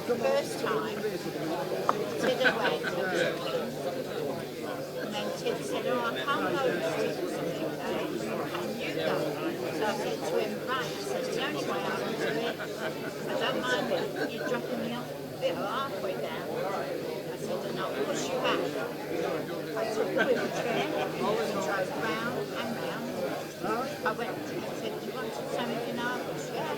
First time, Tid went, and then Tid said, oh, I can't go to something today, can you go? So I said to him, right, I said, the only way I can do it, I don't mind you dropping me off a bit halfway down. I said, and I'll push you back. I took the wheelchair, drove round and round. I went and said, do you want something in Argos? Yeah.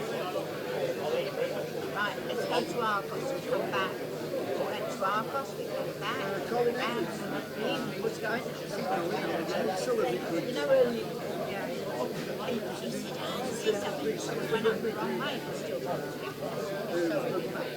Right, let's go to Argos and come back. We went to Argos, we came back, and he was going to you know, early, he said, I see something, so we went up the wrong way, but still positive. So anyway.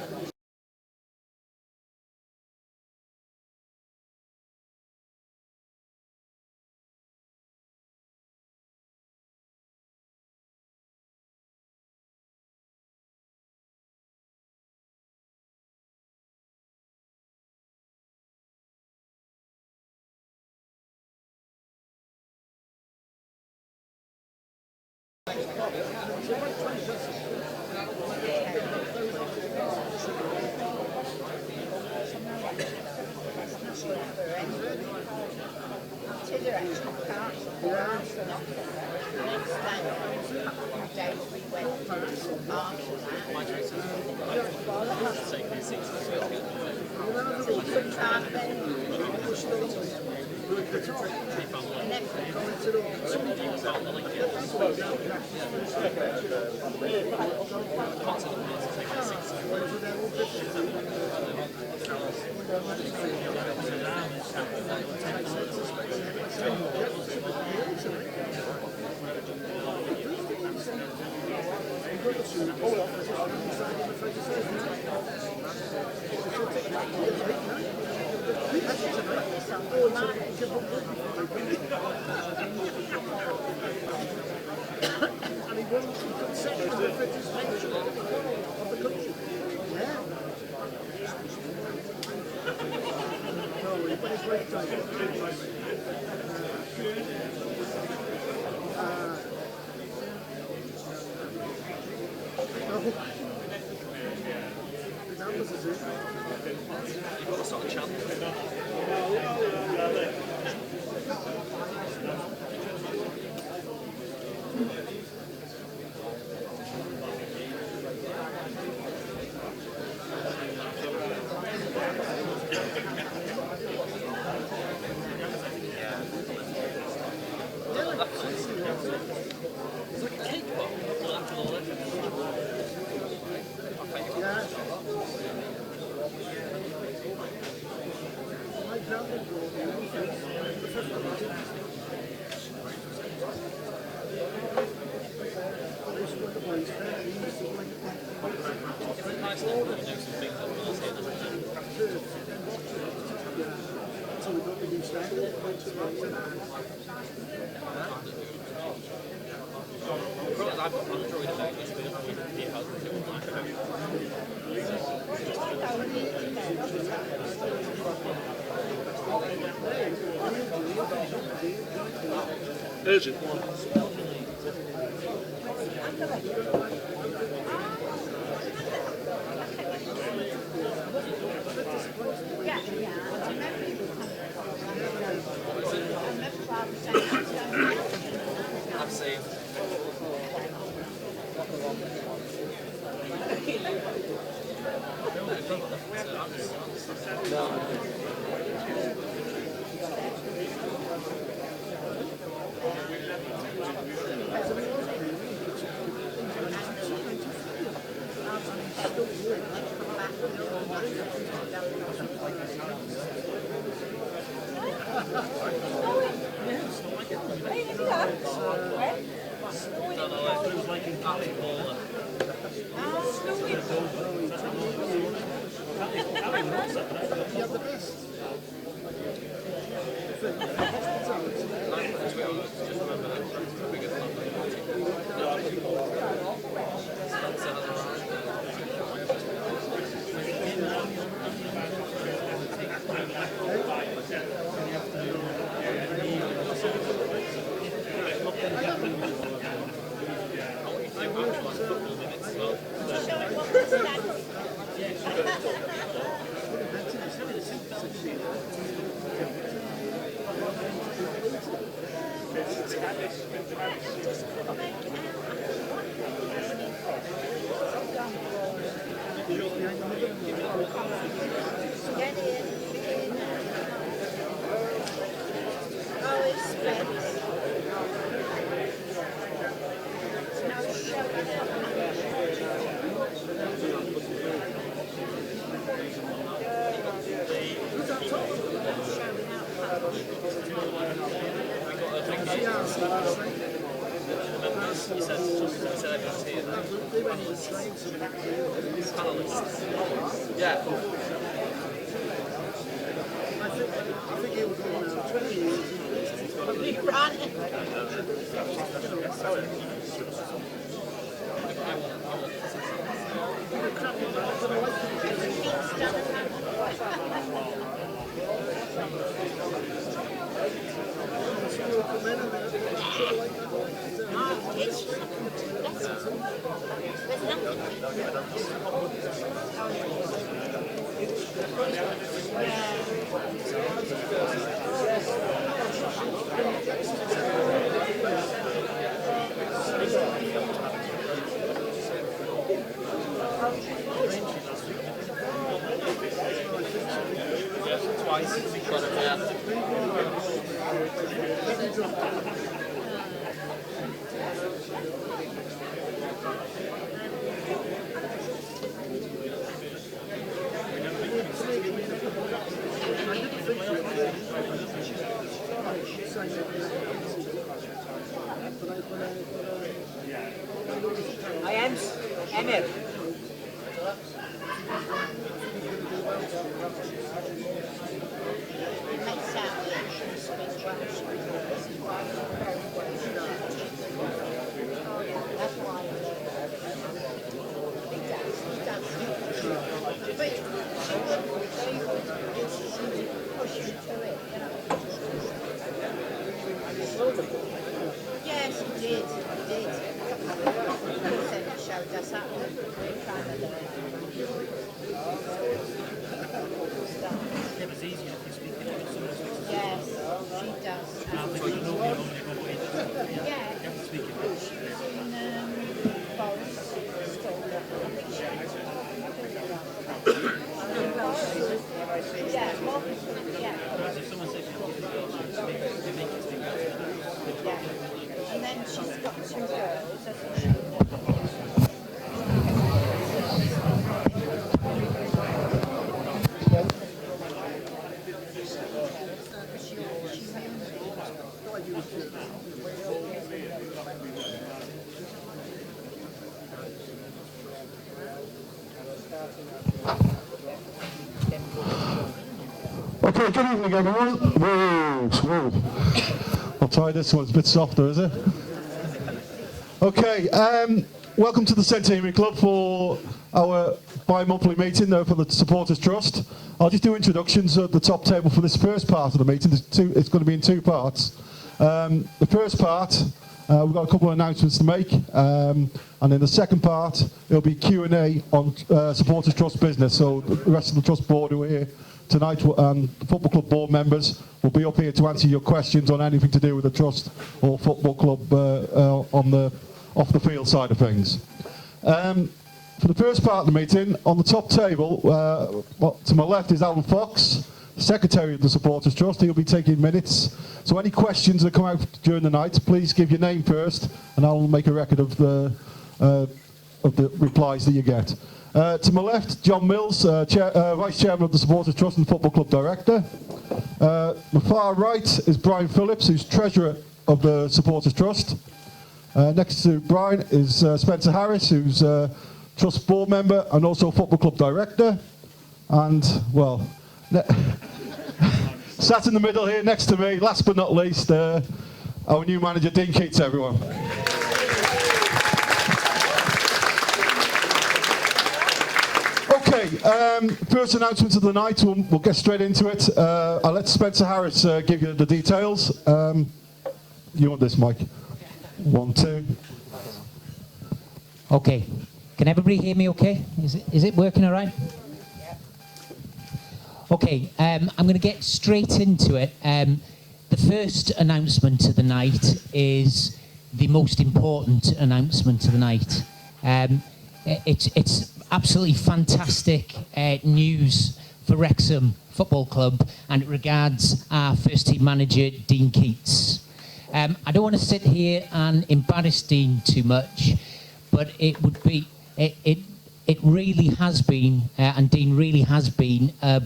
Urgent. I've seen. Get in. Oh, it's specs. No showing out. Yeah. Twice. Got it, yeah. I am Emir. Makes out the actual speech. That's why he does. But she wouldn't push you to it, you know. Yes, he did. He did. He said he showed us that kind of thing. It was easier if you speak in English. Yes, she does. Yeah, she was in Forest School. I think she yeah, well, yeah. If someone says you make it speak. Yeah. And then she's got two girls, hasn't she? Okay, good evening everyone. Whoa. I'll try this one, it's a bit softer, is it? Okay, welcome to the Centenary Club for our bi-monthly meeting for the Supporters Trust. I'll just do introductions at the top table for this first part of the meeting. It's going to be in two parts. The first part, we've got a couple of announcements to make, and in the second part, it'll be Q&A on Supporters Trust business. So the rest of the Trust board who are here tonight, the football club board members will be up here to answer your questions on anything to do with the Trust or football club on the off-the-field side of things. For the first part of the meeting, on the top table, to my left is Alan Fox, Secretary of the Supporters Trust. He'll be taking minutes. So any questions that come out during the night, please give your name first, and I'll make a record of the replies that you get. To my left, John Mills, Vice Chairman of the Supporters Trust and Football Club Director. My far right is Brian Phillips, who's Treasurer of the Supporters Trust. Next to Brian is Spencer Harris, who's Trust Board Member and also Football Club Director. And, well, sat in the middle here next to me, last but not least, our new manager, Dean Keats, everyone. Okay, first announcement of the night, we'll get straight into it. I'll let Spencer Harris give you the details. You want this, Mike? 1, 2. Okay. Can everybody hear me okay? Is it working all right? Okay, I'm going to get straight into it. The first announcement of the night is the most important announcement of the night. It's absolutely fantastic news for Wrexham Football Club, and it regards our first team manager, Dean Keats. I don't want to sit here and embarrass Dean too much, but it really has been, and Dean really has been, a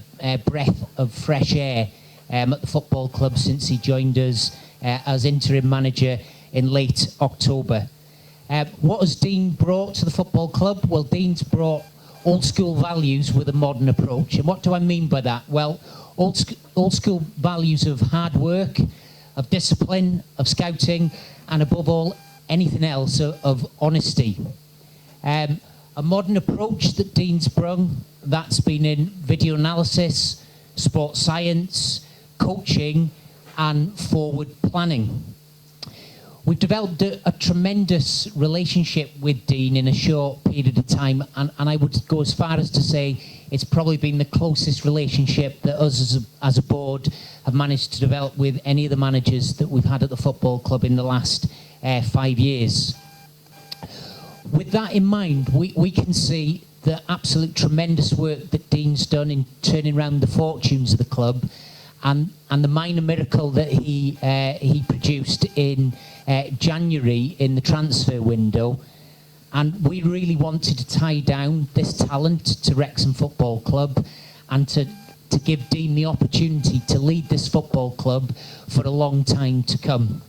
breath of fresh air at the football club since he joined us as interim manager in late October. What has Dean brought to the football club? Well, Dean's brought old school values with a modern approach. And what do I mean by that? Well, old school values of hard work, of discipline, of scouting, and above all, anything else, of honesty. A modern approach that Dean's brung, that's been in video analysis, sports science, coaching, and forward planning. We've developed a tremendous relationship with Dean in a short period of time, and I would go as far as to say it's probably been the closest relationship that us as a board have managed to develop with any of the managers that we've had at the football club in the last 5 years. With that in mind, we can see the absolute tremendous work that Dean's done in turning around the fortunes of the club, and the minor miracle that he produced in January in the transfer window. And we really wanted to tie down this talent to Wrexham Football Club and to give Dean the opportunity to lead this football club for a long time to come.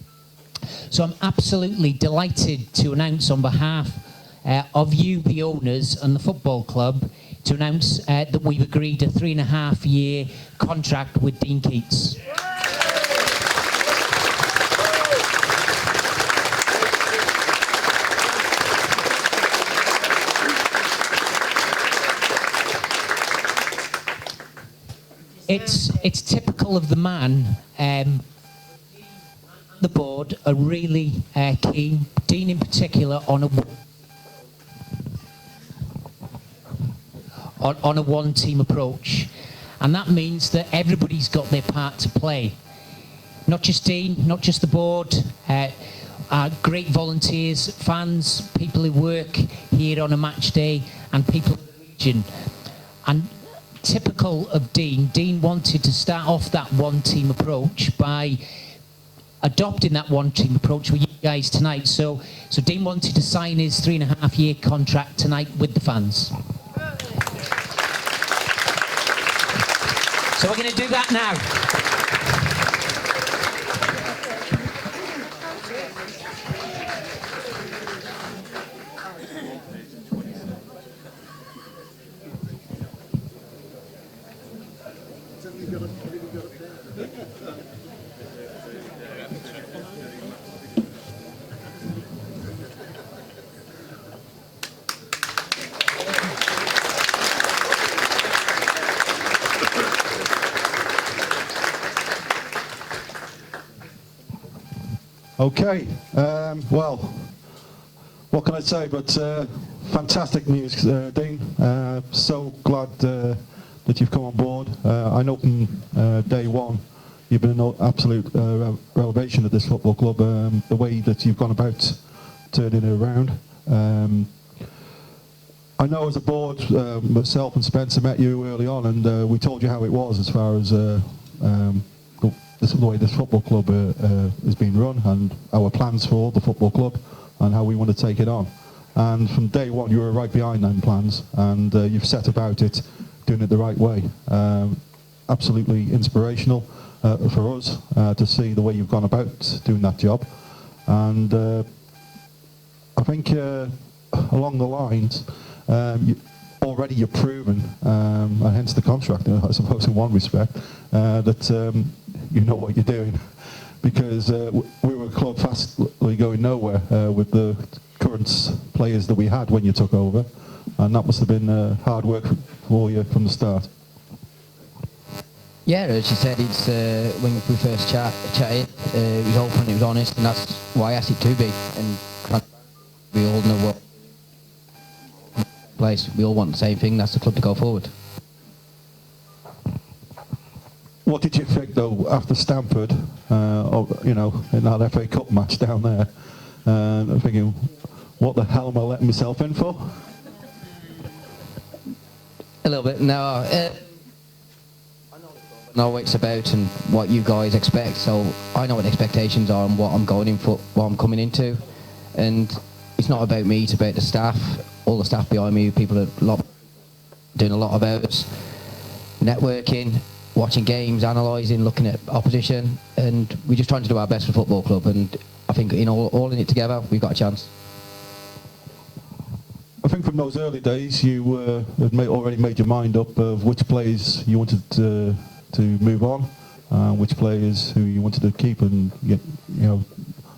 So I'm absolutely delighted to announce on behalf of you, the owners, and the football club, to announce that we've agreed a 3.5-year contract with Dean Keats. It's typical of the man. The board are really keen, Dean in particular, on a one-team approach, and that means that everybody's got their part to play. Not just Dean, not just the board, great volunteers, fans, people who work here on a match day, and people in the region. And typical of Dean, Dean wanted to start off that one-team approach by adopting that one-team approach with you guys tonight. So Dean wanted to sign his 3.5-year contract tonight with the fans. So we're going to do that now. Okay, well, what can I say but fantastic news, Dean. So glad that you've come on board. I know from day one you've been an absolute revelation of this football club, the way that you've gone about turning it around. I know as a board, myself and Spencer met you early on, and we told you how it was as far as the way this football club is being run, and our plans for the football club and how we want to take it on. And from day one you were right behind them plans, and you've set about it, doing it the right way. Absolutely inspirational for us to see the way you've gone about doing that job. And I think along the lines, already you're proven, and hence the contract, I suppose in one respect, that you know what you're doing, because we were a club fastly going nowhere with the current players that we had when you took over, and that must have been hard work for you from the start. Yeah, as you said, it's when we first chatted, it was open, it was honest, and that's why I asked it to be. And we all know what place, we all want the same thing, that's the club to go forward. What did you think though after Stamford, you know, in that FA Cup match down there, thinking, what the hell am I letting myself in for? A little bit. No, I know what it's about and what you guys expect. So I know what the expectations are and what I'm going in for, what I'm coming into. And it's not about me, it's about the staff. All the staff behind me, people are doing a lot of hours, networking, watching games, analysing, looking at opposition, and we're just trying to do our best for the football club. And I think all in it together, we've got a chance. I think from those early days, you had already made your mind up of which players you wanted to move on, which players who you wanted to keep, and get,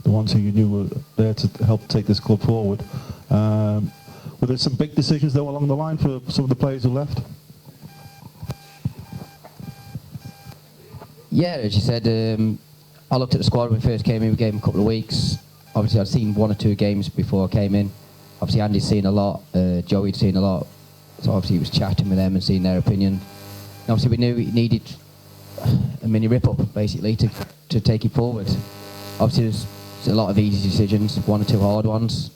the ones who you knew were there to help take this club forward. Were there some big decisions though along the line for some of the players who left? Yeah, as you said, I looked at the squad when we first came in. We gave them a couple of weeks. Obviously, I'd seen 1 or 2 games before I came in. Obviously, Andy's seen a lot. Joey'd seen a lot. So obviously, he was chatting with them and seeing their opinion. And obviously, we knew he needed a mini rip-up, basically, to take it forward. Obviously, there's a lot of easy decisions, 1 or 2 hard ones.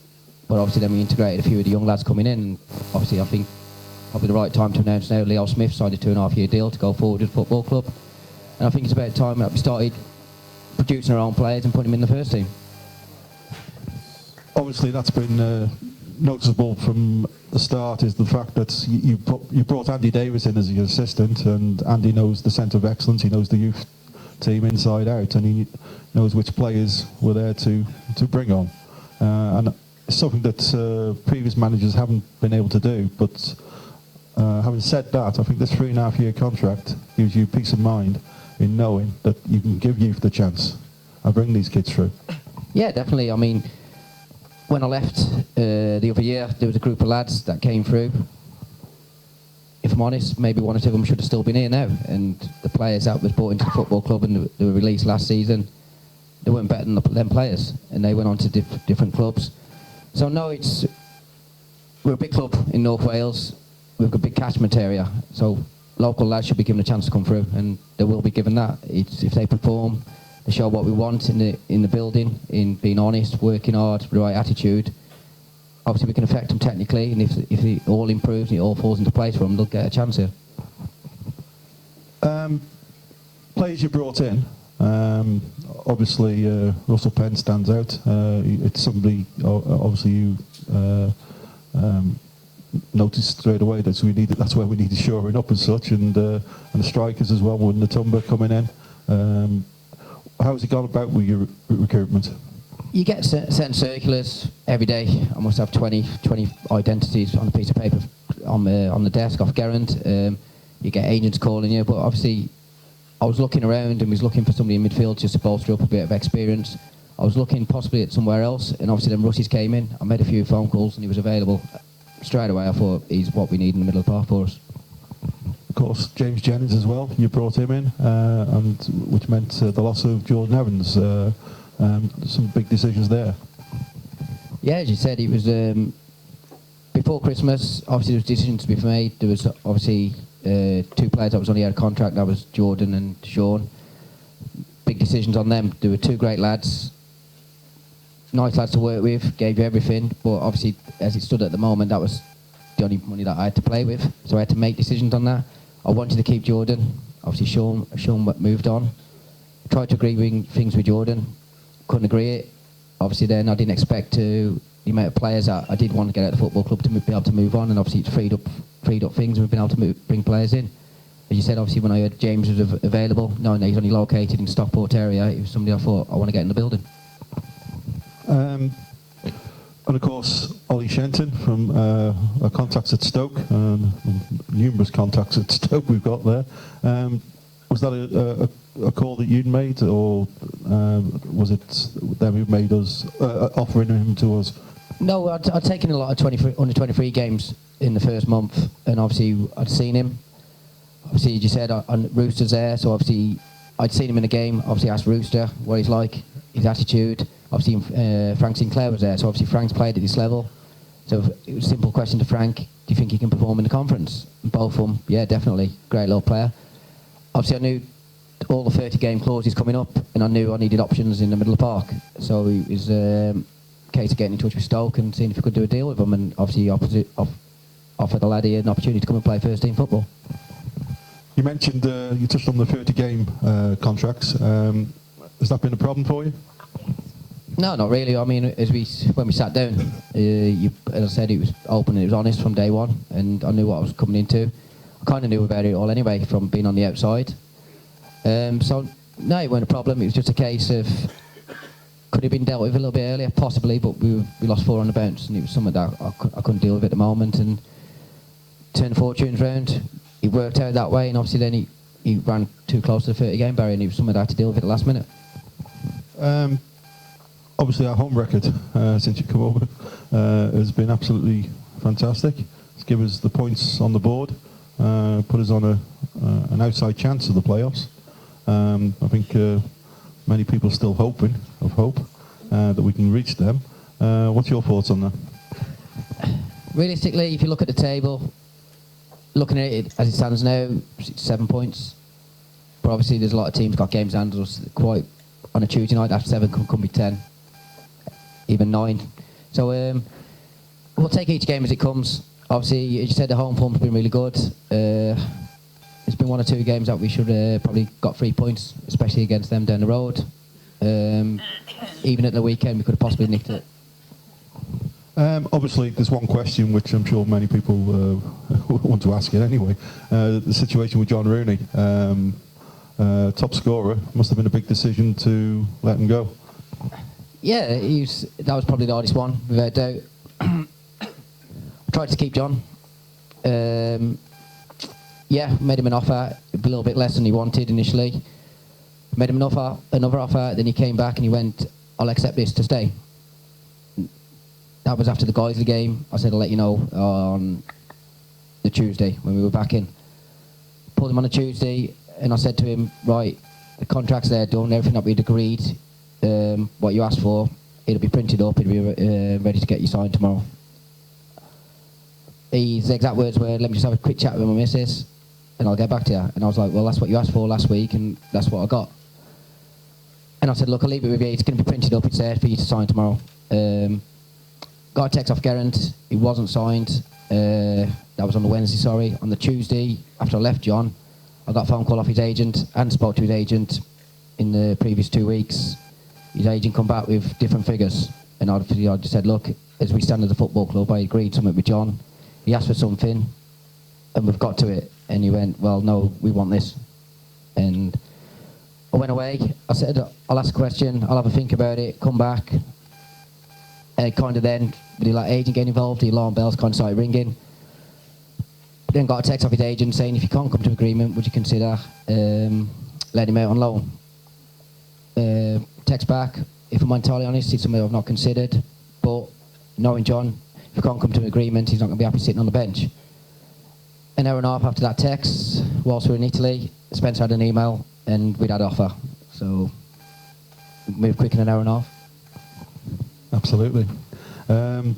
But obviously, then we integrated a few of the young lads coming in. And obviously, I think probably the right time to announce now, Leo Smith signed a 2.5-year deal to go forward with the football club. And I think it's about time that we started producing our own players and putting them in the first team. Obviously, that's been noticeable from the start, is the fact that you brought Andy Davis in as your assistant, and Andy knows the centre of excellence, he knows the youth team inside out, and he knows which players were there to bring on. And it's something that previous managers haven't been able to do, but having said that, I think this 3.5-year contract gives you peace of mind in knowing that you can give youth the chance and bring these kids through. Yeah, definitely. I mean, when I left the other year, there was a group of lads that came through. If I'm honest, maybe 1 or 2 of them should have still been here now. And the players that was brought into the football club and they were released last season, they weren't better than them players, and they went on to different clubs. So no, we're a big club in North Wales. We've got a big catchment area, so local lads should be given a chance to come through, and they will be given that. If they perform, they show what we want in the building, in being honest, working hard, with the right attitude. Obviously, we can affect them technically, and if it all improves and it all falls into place for them, they'll get a chance here. Players you brought in, obviously Russell Penn stands out. It's somebody obviously you noticed straight away that's where we needed shoring up and such, and the strikers as well, with Natumba coming in. How has it gone about with your recruitment? You get certain circulars every day. I must have 20 identities on a piece of paper on the desk off Gerrand. You get agents calling you, but obviously I was looking around and was looking for somebody in midfield just to bolster up a bit of experience. I was looking possibly at somewhere else, and obviously then Russies came in. I made a few phone calls and he was available. Straight away I thought he's what we need in the middle of the park for us. Of course, James Jennings as well, you brought him in, and which meant the loss of Jordan Evans. Some big decisions there. Yeah, as you said, it was before Christmas. Obviously, there was decisions to be made. There was obviously 2 players that was only out of contract. That was Jordan and Sean. Big decisions on them. There were 2 great lads, nice lads to work with. Gave you everything, but obviously, as it stood at the moment, that was the only money that I had to play with. So I had to make decisions on that. I wanted to keep Jordan. Obviously, Sean moved on. Tried to agree things with Jordan. Couldn't agree it. Obviously then I didn't expect the amount of players that I did want to get out of the football club to be able to move on, and obviously it's freed up things, and we've been able to bring players in. As you said, obviously when I heard James was available, knowing that he's only located in Stockport area, it was somebody I thought I want to get in the building. And of course Ollie Shenton from our contacts at Stoke, numerous contacts at Stoke we've got there. Was that a call that you'd made, or was it them who made us offering him to us? No, I'd taken a lot of under 23 games in the first month, and obviously I'd seen him. Obviously, as you said, Rooster's there, so obviously I'd seen him in a game. Obviously, asked Rooster what he's like, his attitude. Obviously, Frank Sinclair was there, so obviously Frank's played at this level. So it was a simple question to Frank: do you think he can perform in the conference? And both of them, yeah, definitely, great little player. Obviously, I knew all the 30-game clauses coming up, and I knew I needed options in the middle of the park. So it was a case of getting in touch with Stoke and seeing if we could do a deal with them. And obviously, offer the laddie an opportunity to come and play first team football. You mentioned, you touched on the 30-game contracts. Has that been a problem for you? No, not really. I mean, when we sat down, as I said, it was open and it was honest from day one, and I knew what I was coming into. I kind of knew about it all anyway from being on the outside. So, no, it wasn't a problem. It was just a case of, could have been dealt with a little bit earlier, possibly, but we lost 4 on the bounce, and it was something that I couldn't deal with at the moment, and turned the fortunes round. It worked out that way, and obviously then he ran too close to the 30-game barrier, and it was something I had to deal with at the last minute. Obviously, our home record since you come over has been absolutely fantastic. It's given us the points on the board, put us on an outside chance of the playoffs. I think many people are still hope that we can reach them. What's your thoughts on that? Realistically, if you look at the table, looking at it as it stands now, it's 7 points. But obviously, there's a lot of teams got games and quite on a Tuesday night after 7 can be 10, even 9. So we'll take each game as it comes. Obviously, as you said, the home form's been really good. It's been 1 or 2 games that we should probably got 3 points, especially against them down the road. Even at the weekend, we could have possibly nicked it. Obviously, there's one question which I'm sure many people want to ask it anyway. The situation with John Rooney, top scorer, must have been a big decision to let him go. Yeah, that was probably the hardest one, without doubt. I tried to keep John. Made him an offer, a little bit less than he wanted initially. Made him another offer, then he came back and he went, I'll accept this to stay. That was after the Guiseley game. I said I'll let you know on the Tuesday when we were back in. Pulled him on a Tuesday and I said to him, right, the contract's there done, everything that we'd agreed, what you asked for, it'll be printed up, it'll be ready to get you signed tomorrow. His exact words were, let me just have a quick chat with my missus and I'll get back to you. And I was like, well, that's what you asked for last week and that's what I got. And I said, look, I'll leave it with you, it's going to be printed up, it's there for you to sign tomorrow. Got a text off Geraint, he wasn't signed, that was on the Wednesday, sorry. On the Tuesday, after I left John, I got a phone call off his agent, and spoke to his agent in the previous 2 weeks. His agent come back with different figures, and I just said, look, as we stand as a football club, I agreed something with John, he asked for something, and we've got to it, and he went, well, no, we want this. And I went away, I said, I'll ask a question, I'll have a think about it, come back. And kind of then, with the agent getting involved, the alarm bells kind of started ringing. Then got a text off his agent saying, if you can't come to agreement, would you consider letting him out on loan? Text back, if I'm entirely honest, it's something I've not considered, but knowing John, if you can't come to an agreement, he's not going to be happy sitting on the bench. An hour and a half after that text, whilst we were in Italy, Spencer had an email and we'd had offer. So, moved quick in an hour and a half. Absolutely. I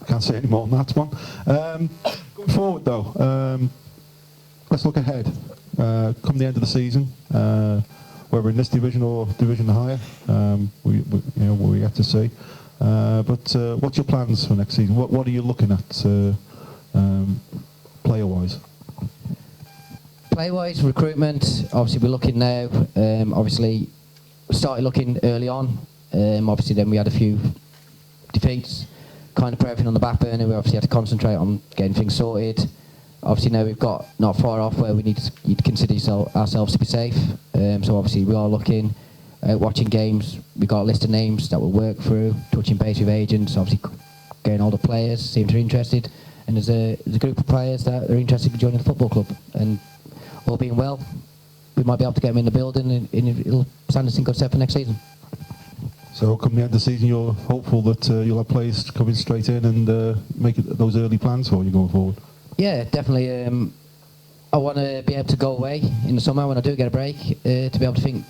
can't say any more on that one. Going forward though, let's look ahead. Come the end of the season, whether in this division or division higher, we have to see. But what's your plans for next season? What are you looking at player-wise? Player-wise, recruitment, obviously we're looking now. Obviously, we started looking early on. Obviously then we had a few defeats, kind of put everything on the back burner. We obviously had to concentrate on getting things sorted. Obviously now we've got not far off where we need to consider ourselves to be safe. So obviously we are looking, watching games. We've got a list of names that we'll work through, touching base with agents, obviously getting all the players, seem to be interested. And there's a group of players that are interested in joining the football club. And all being well, we might be able to get them in the building and it'll stand us in good stead for next season. So come the end of the season, you're hopeful that you'll have players coming straight in and make those early plans for you going forward? Yeah, definitely. I want to be able to go away in the summer when I do get a break, to be able to think,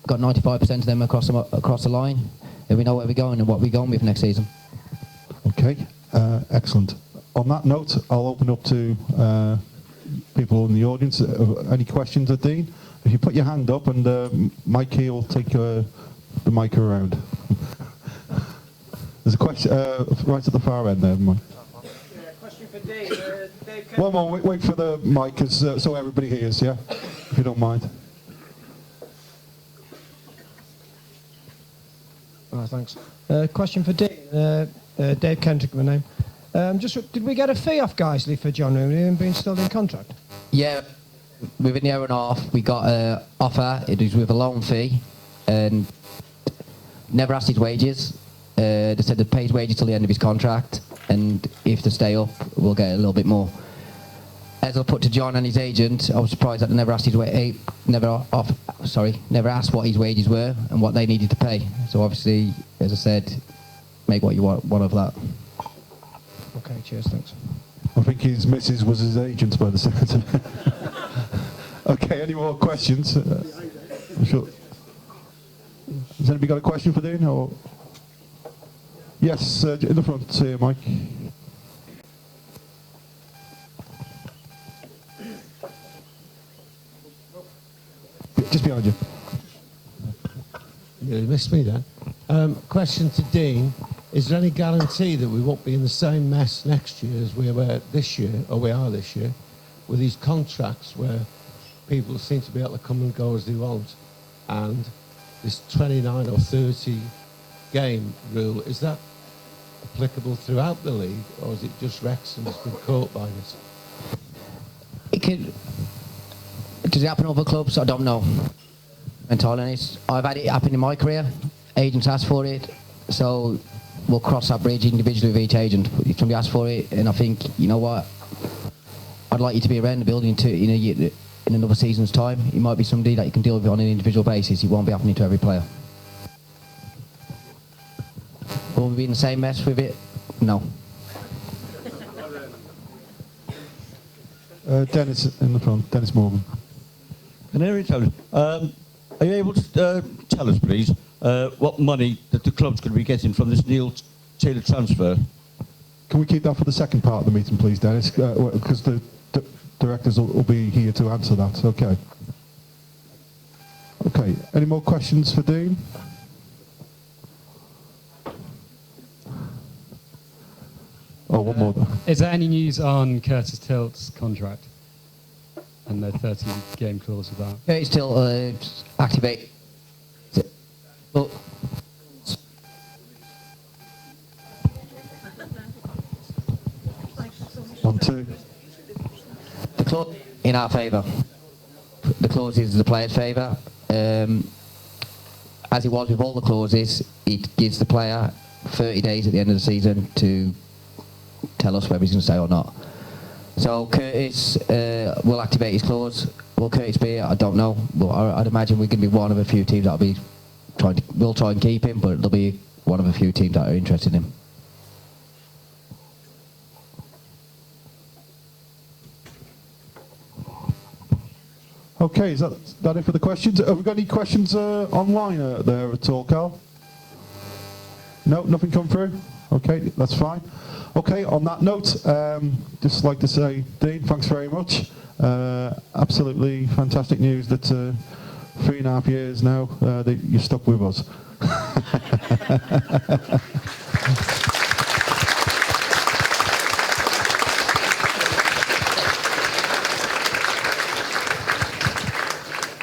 got 95% of them across the line, and we know where we're going and what we're going with next season. Okay, excellent. On that note, I'll open up to people in the audience. Any questions of Dean? If you put your hand up and Mikey will take the mic around. There's a question right at the far end there, Mike. Yeah, question for One more, wait for the mic so everybody hears, yeah? If you don't mind. Thanks. Question for Dean. Dave Kendrick, my name. Did we get a fee off Geisley for John Rooney being still in contract? Yeah, within the hour and a half, we got an offer. It was with a loan fee, and never asked his wages. They said they'd pay his wages till the end of his contract, and if they stay up, we'll get a little bit more. As I put to John and his agent, I was surprised that they never asked never asked what his wages were and what they needed to pay. So obviously, as I said, make what you want of that. Okay, cheers, thanks. I think his missus was his agent by the second. Okay, any more questions? Sure. Has anybody got a question for Dean? Or? Yes, in the front here, Mike. Just behind you. You missed me then. Question to Dean. Is there any guarantee that we won't be in the same mess next year as we were this year, or we are this year, with these contracts where people seem to be able to come and go as they want, and this 29 or 30 game rule, is that applicable throughout the league, or is it just Wrexham that's been caught by this? Does it happen in other clubs? I don't know. Entirely honest. I've had it happen in my career. Agents ask for it, so we'll cross that bridge individually with each agent. If somebody asks for it, and I think, you know what, I'd like you to be around the building in another season's time. It might be somebody that you can deal with on an individual basis. It won't be happening to every player. Will we be in the same mess with it? No. Dennis in the front, Dennis Morgan. Canary Town. Are you able to tell us, please, what money that the club's going to be getting from this Neil Taylor transfer? Can we keep that for the second part of the meeting, please, Dennis? Because the directors will be here to answer that. Okay. Okay. Any more questions for Dean? Oh, one more. Is there any news on Curtis Tilt's contract and the 30-game clause of that? Curtis Tilt activate. But One, two. the clause in our favour. The clause is the player's favour. As it was with all the clauses, it gives the player 30 days at the end of the season to tell us whether he's going to stay or not. So Curtis will activate his clause. Will Curtis be? I don't know. But I'd imagine we're going to be one of a few teams that'll be we'll try and keep him, but there'll be one of a few teams that are interested in him. Okay, is that it for the questions? Have we got any questions online there at all, Carl? No, nothing come through? Okay, that's fine. Okay, on that note, just like to say, Dean, thanks very much. Absolutely fantastic news that 3.5 years now that you're stuck with us.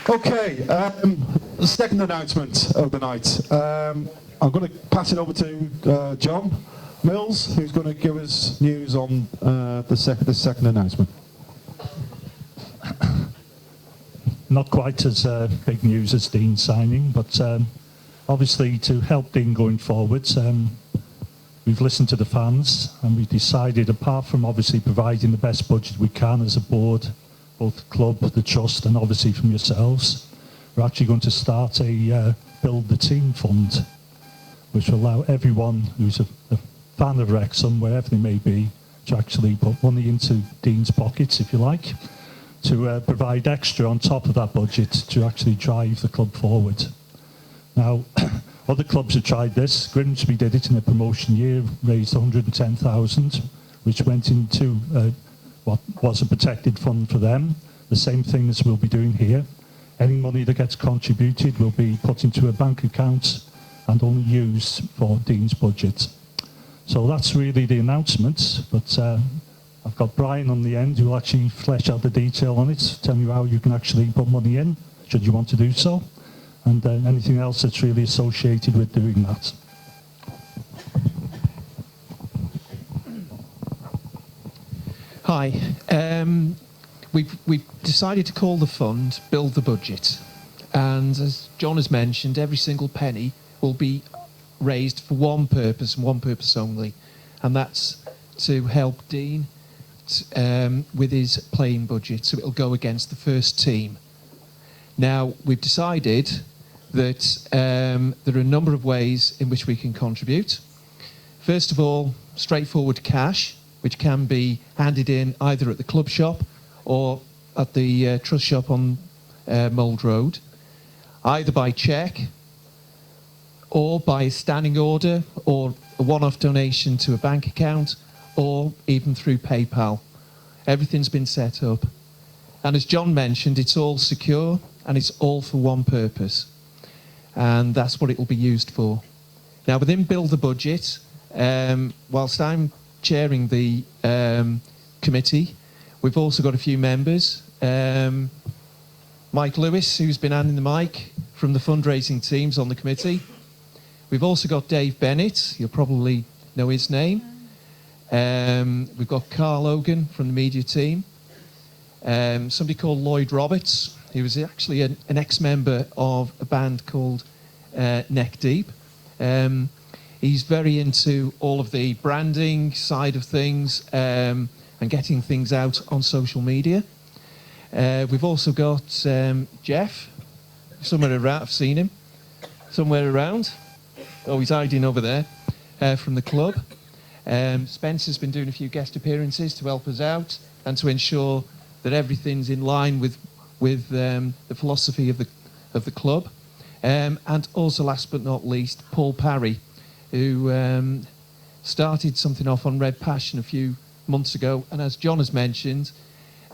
Okay, the second announcement of the night. I'm going to pass it over to John Mills, who's going to give us news on the second announcement. Not quite as big news as Dean signing, but obviously to help Dean going forwards, we've listened to the fans and we've decided, apart from obviously providing the best budget we can as a board, both the club, the trust, and obviously from yourselves, we're actually going to start a Build the Team fund, which will allow everyone who's a fan of Wrexham, wherever they may be, to actually put money into Dean's pockets, if you like, to provide extra on top of that budget to actually drive the club forward. Now, other clubs have tried this. Grimsby did it in a promotion year, raised 110,000, which went into what was a protected fund for them. The same thing as we'll be doing here. Any money that gets contributed will be put into a bank account and only used for Dean's budget. So that's really the announcement, but I've got Brian on the end who will actually flesh out the detail on it, tell you how you can actually put money in, should you want to do so, and anything else that's really associated with doing that. Hi. We've decided to call the fund Build the Budget. And as John has mentioned, every single penny will be raised for one purpose and one purpose only. And that's to help Dean with his playing budget. So it'll go against the first team. Now, we've decided that there are a number of ways in which we can contribute. First of all, straightforward cash, which can be handed in either at the club shop or at the trust shop on Mould Road, either by cheque or by a standing order or a one-off donation to a bank account or even through PayPal. Everything's been set up. And as John mentioned, it's all secure and it's all for one purpose. And that's what it will be used for. Now, within Build the Budget, whilst I'm chairing the committee, we've also got a few members. Mike Lewis, who's been handing the mic from the fundraising teams on the committee. We've also got Dave Bennett, you'll probably know his name. We've got Carl Logan from the media team. Somebody called Lloyd Roberts, who was actually an ex-member of a band called Neck Deep. He's very into all of the branding side of things and getting things out on social media. We've also got Jeff, somewhere around. I've seen him somewhere around. Oh, he's hiding over there from the club. Spencer's been doing a few guest appearances to help us out and to ensure that everything's in line with the philosophy of the club. And also, last but not least, Paul Parry, who started something off on Red Passion a few months ago. And as John has mentioned,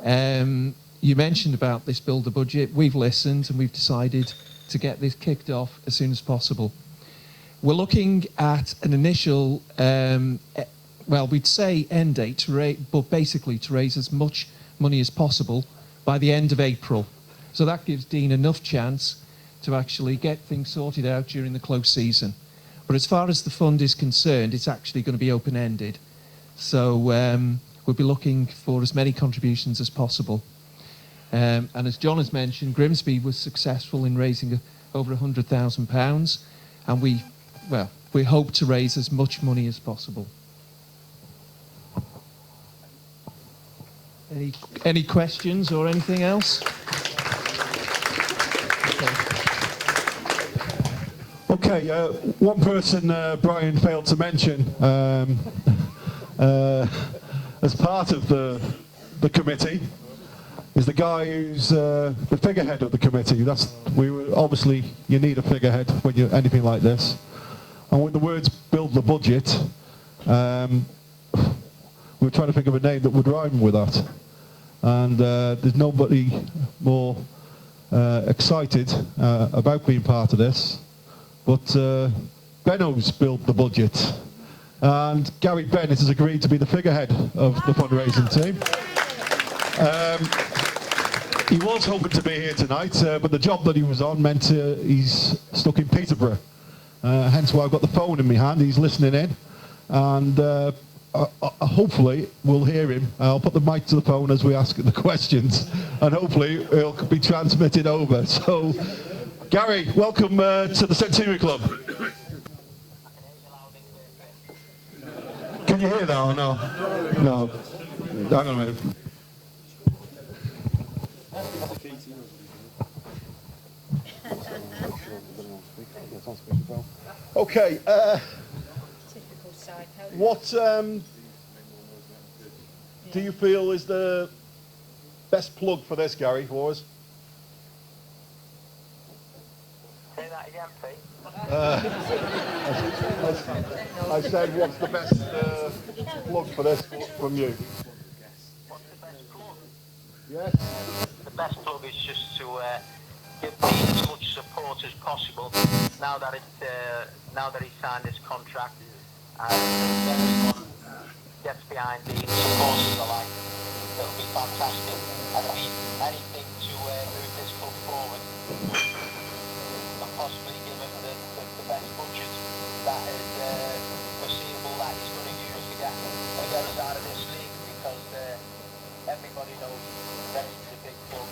you mentioned about this Build the Budget. We've listened and we've decided to get this kicked off as soon as possible. We're looking at an initial, well, we'd say end date, but basically to raise as much money as possible by the end of April. So that gives Dean enough chance to actually get things sorted out during the close season. But as far as the fund is concerned, it's actually going to be open-ended. So we'll be looking for as many contributions as possible. And as John has mentioned, Grimsby was successful in raising over £100,000, and we hope to raise as much money as possible. Any questions or anything else? Okay, one person Brian failed to mention as part of the committee is the guy who's the figurehead of the committee. Obviously you need a figurehead when you're anything like this. And with the words "build the budget," we were trying to think of a name that would rhyme with that. And there's nobody more excited about being part of this. But Benno's built the budget. And Gary Bennett has agreed to be the figurehead of the fundraising team. He was hoping to be here tonight, but the job that he was on meant he's stuck in Peterborough. Hence why I've got the phone in my hand. He's listening in. And hopefully we'll hear him. I'll put the mic to the phone as we ask the questions. And hopefully it'll be transmitted over. So, Gary, welcome to the Centenary Club. Can you hear that or no? No. Hang on a minute. Okay. What do you feel is the best plug for this, Gary, for us? Say that again, Pete. I said, what's the best plug for this from you? What's the best plug? Yes. The best plug is just to give Dean as much support as possible now that he's signed this contract. gets behind the supporters alike, it'll be fantastic. And I mean, anything to move this club forward and possibly give him the best budget that is foreseeable that he's going to use to get us out of this league, because everybody knows Wrexham's a big club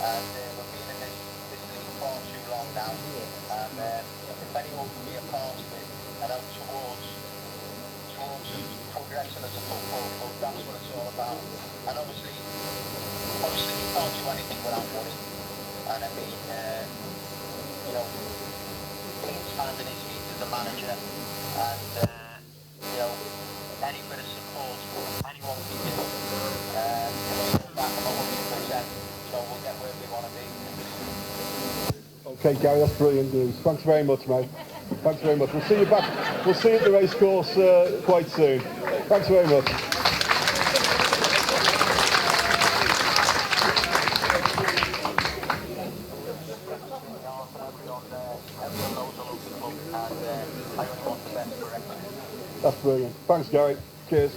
and we've been in this league far too long now, and if anyone can be a part of it and help towards progressing as a football club, that's what it's all about. And obviously you can't do anything without money, and I mean you know, Dean's finding his feet as a manager, and you know, any bit of support anyone can give back 100%, so we'll get where we want to be. Okay, Gary, that's brilliant news. Thanks very much, mate. Thanks very much. We'll see you back. We'll see you at the racecourse quite soon. Thanks very much. That's brilliant. Thanks, Gary. Cheers.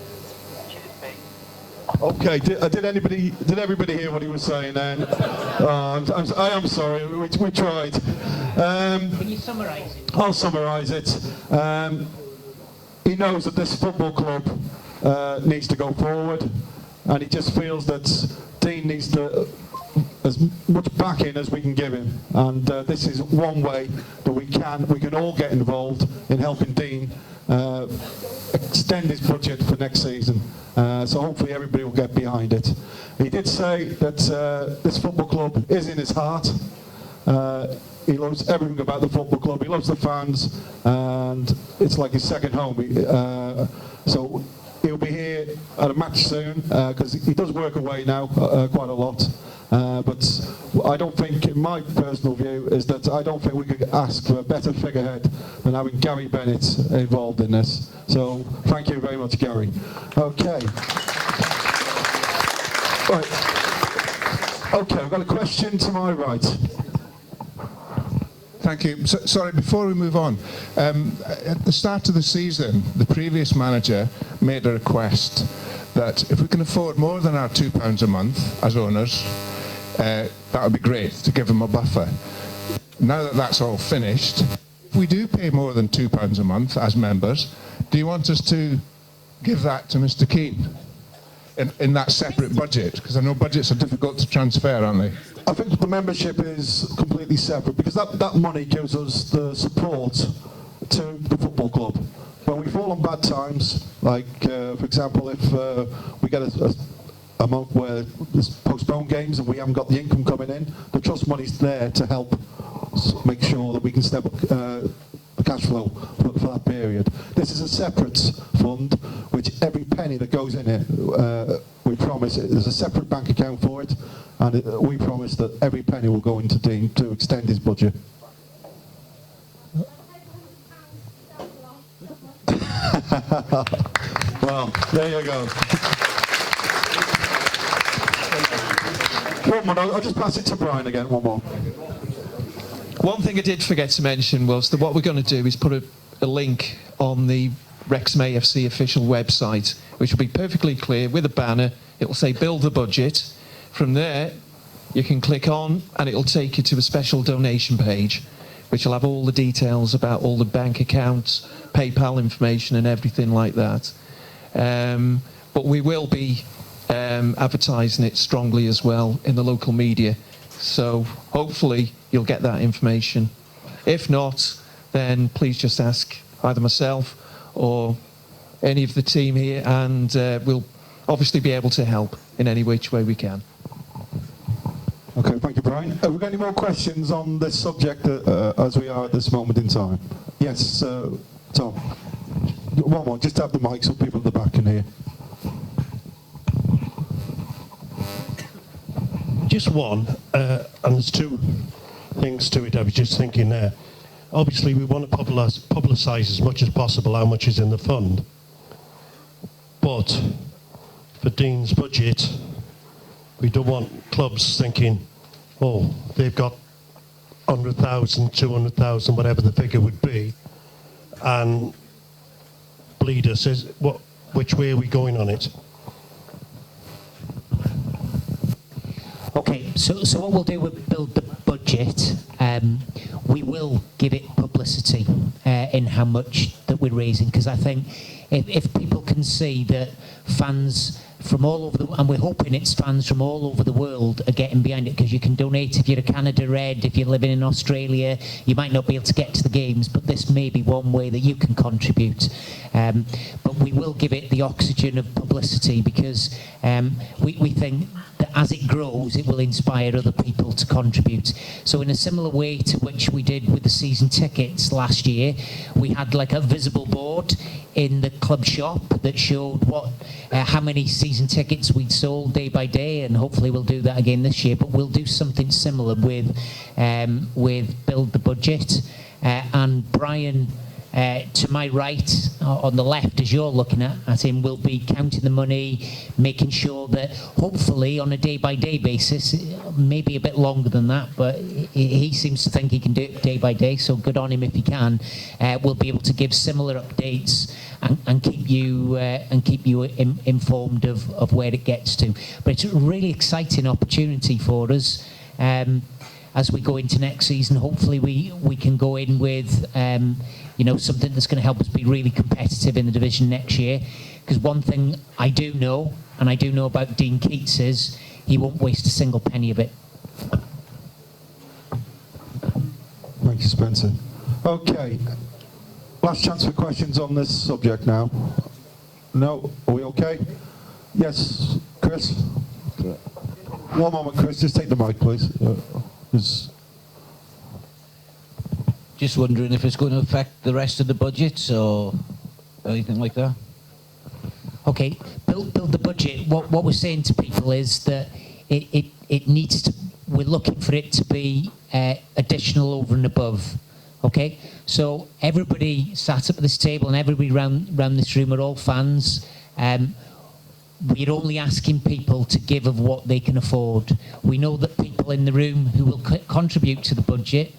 Okay, did everybody hear what he was saying then? I am sorry, we tried. Can you summarise it? I'll summarise it. He knows that this football club needs to go forward, and he just feels that Dean needs as much backing as we can give him, and this is one way that we can all get involved in helping Dean extend his budget for next season. So hopefully everybody will get behind it. He did say that this football club is in his heart. He loves everything about the football club. He loves the fans, and it's like his second home. So he'll be here at a match soon, because he does work away now quite a lot. But I don't think, in my personal view, is that I don't think we could ask for a better figurehead than having Gary Bennett involved in this. So thank you very much, Gary. Okay. Right. Okay, I've got a question to my right. Thank you. Sorry, before we move on, at the start of the season, the previous manager made a request that if we can afford more than our £2 a month as owners, that would be great, to give them a buffer. Now that that's all finished, if we do pay more than £2 a month as members, do you want us to give that to Mr. Keane in that separate budget? Because I know budgets are difficult to transfer, aren't they? I think the membership is completely separate, because that money gives us the support to the football club. When we fall on bad times, like for example, if we get a month where there's postponed games and we haven't got the income coming in, the trust money's there to help make sure that we can step up the cash flow for that period. This is a separate fund, which every penny that goes in it, we promise there's a separate bank account for it, and we promise that every penny will go into Dean to extend his budget. Well, there you go. One more, I'll just pass it to Brian again, one more. One thing I did forget to mention was that what we're going to do is put a link on the Wrexham AFC official website, which will be perfectly clear with a banner. It will say build the budget. From there, you can click on and it will take you to a special donation page, which will have all the details about all the bank accounts, PayPal information and everything like that. But we will be advertising it strongly as well in the local media. So hopefully you'll get that information. If not, then please just ask either myself or any of the team here, and we'll obviously be able to help in any which way we can. Okay, thank you, Brian. Have we got any more questions on this subject as we are at this moment in time? Yes, Tom. One more, just have the mic so people at the back can hear. Just one, and there's two things to it I was just thinking there. Obviously, we want to publicise as much as possible how much is in the fund. But for Dean's budget, we don't want clubs thinking, oh, they've got 100,000, 200,000, whatever the figure would be, and bleed us. What which way are we going on it? Okay, so what we'll do with Build the Budget, we will give it publicity in how much that we're raising, because I think if people can see that fans from all over and we're hoping it's fans from all over the world are getting behind it, because you can donate if you're a Canada Red, if you're living in Australia, you might not be able to get to the games, but this may be one way that you can contribute. But we will give it the oxygen of publicity, because we think that as it grows, it will inspire other people to contribute. So in a similar way to which we did with the season tickets last year, we had like a visible board in the club shop that showed how many season tickets we'd sold day by day, and hopefully we'll do that again this year. But we'll do something similar with Build the Budget. And Brian, to my right, on the left, as you're looking at him, will be counting the money, making sure that hopefully on a day-by-day basis, maybe a bit longer than that, but he seems to think he can do it day by day, so good on him if he can. We'll be able to give similar updates and keep you informed of where it gets to. But it's a really exciting opportunity for us. As we go into next season, hopefully we can go in with something that's going to help us be really competitive in the division next year. Because one thing I do know, and I do know about Dean Keats, is he won't waste a single penny of it. Thank you, Spencer. Okay, last chance for questions on this subject now. No? Are we okay? Yes, Chris? One moment, Chris, just take the mic, please. Just wondering if it's going to affect the rest of the budget or anything like that. Okay, build the budget. What we're saying to people is that it needs to. We're looking for it to be additional over and above. Okay, so everybody sat up at this table and everybody round this room are all fans. We're only asking people to give of what they can afford. We know that people in the room who will contribute to the budget,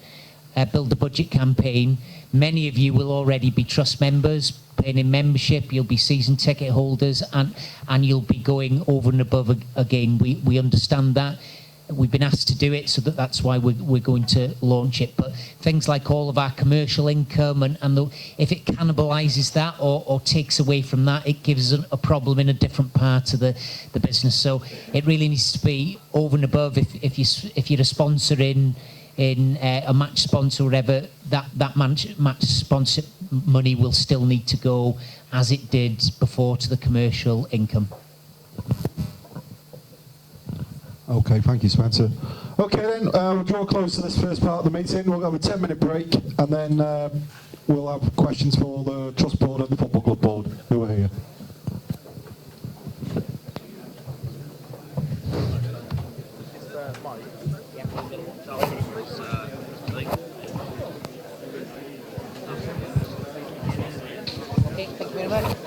Build the Budget campaign, many of you will already be trust members, paying in membership, you'll be season ticket holders, and you'll be going over and above again. We understand that. We've been asked to do it, so that's why we're going to launch it. But things like all of our commercial income, and if it cannibalises that or takes away from that, it gives a problem in a different part of the business. So it really needs to be over and above. If you're a sponsor in a match sponsor or whatever, that match sponsor money will still need to go as it did before to the commercial income. Okay, thank you, Spencer. Okay, then we'll draw close to this first part of the meeting. We'll have a 10-minute break, and then we'll have questions for the Trust Board and the Football Club Board who are here. Okay, thank you very much.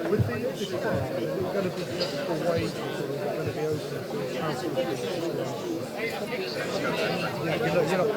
With the this we're going to be for wages, or we're going to be open to council. You're not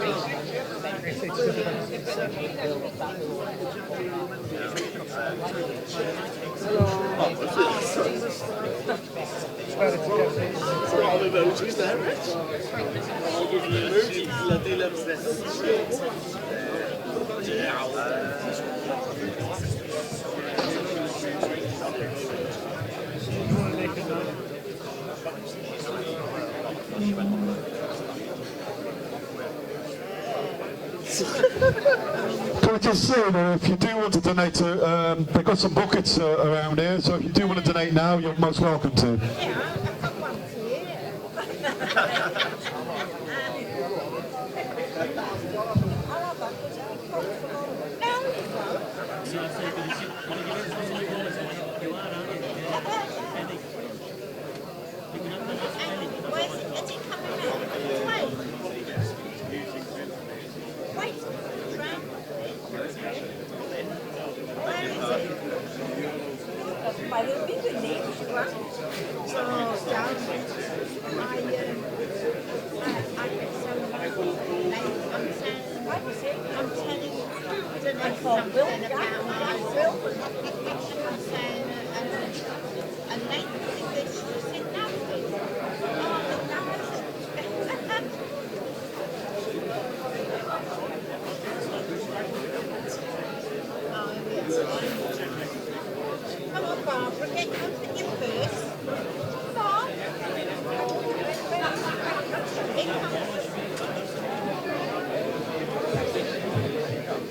Can I just say that if you do want to donate to, they've got some buckets around here, so if you do want to donate now, you're most welcome to. Well, it'll be with me. So, down, I'm telling you, I don't know something about my will. I'm saying, and they think this is nothing. Oh, come on, Barbara, get out your purse. Come on. It comes.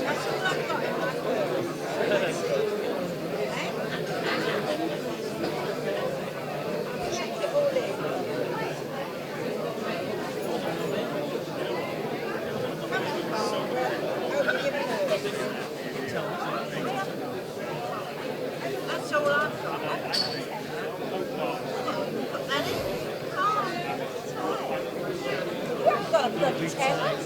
That's all I've got in my purse. Check it all in. Come on, Barbara. Open your purse. That's all I've got. Annie? Oh, you haven't got a bloody tenner.